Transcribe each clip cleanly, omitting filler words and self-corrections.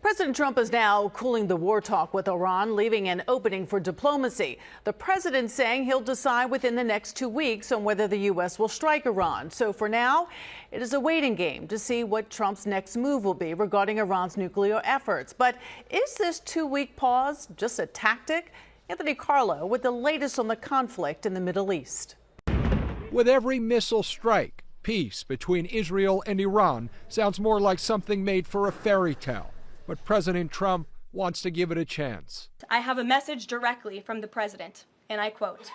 President Trump is now cooling the war talk with Iran, leaving an opening for diplomacy. The president saying he'll decide within the next 2 weeks on whether the U.S. will strike Iran. So for now, it is a waiting game to see what Trump's next move will be regarding Iran's nuclear efforts. But is this 2-week pause just a tactic? Anthony Carlo with the latest on the conflict in the Middle East. With every missile strike, peace between Israel and Iran sounds more like something made for a fairy tale. But President Trump wants to give it a chance. I have a message directly from the president, and I quote,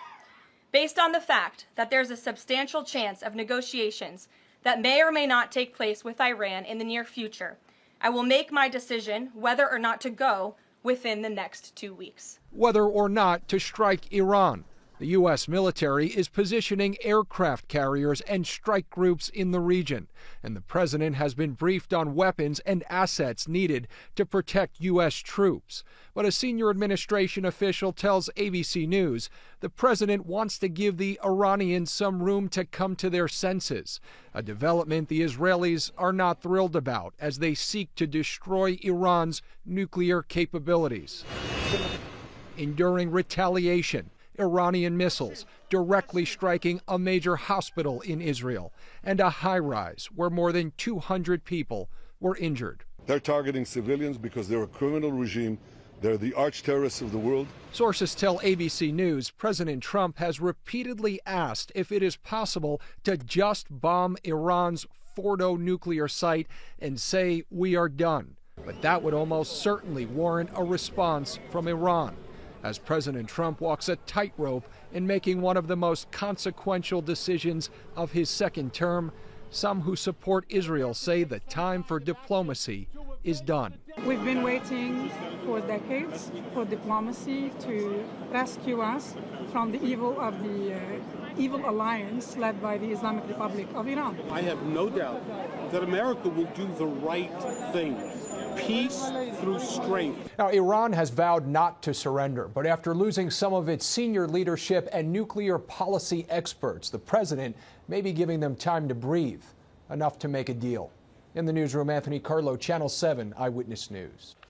"Based on the fact that there's a substantial chance of negotiations that may or may not take place with Iran in the near future, I will make my decision whether or not to go within the next 2 weeks." Whether or not to strike Iran. The U.S. military is positioning aircraft carriers and strike groups in the region, and the president has been briefed on weapons and assets needed to protect U.S. troops. But a senior administration official tells ABC News the president wants to give the Iranians some room to come to their senses, a development the Israelis are not thrilled about as they seek to destroy Iran's nuclear capabilities. Enduring retaliation, Iranian missiles directly striking a major hospital in Israel and a high-rise where more than 200 people were injured. They're targeting civilians because they're a criminal regime. They're the arch-terrorists of the world. Sources tell ABC News President Trump has repeatedly asked if it is possible to just bomb Iran's Fordo nuclear site and say we are done. But that would almost certainly warrant a response from Iran, as President Trump walks a tightrope in making one of the most consequential decisions of his second term. Some who support Israel say the time for diplomacy is done. We've been waiting for decades for diplomacy to rescue us from the evil of the evil alliance led by the Islamic Republic of Iran. I have no doubt that America will do the right thing. Peace through strength. Now, Iran has vowed not to surrender, but after losing some of its senior leadership and nuclear policy experts, the president may be giving them time to breathe, enough to make a deal. In the newsroom, Anthony Carlo, Channel 7 Eyewitness News.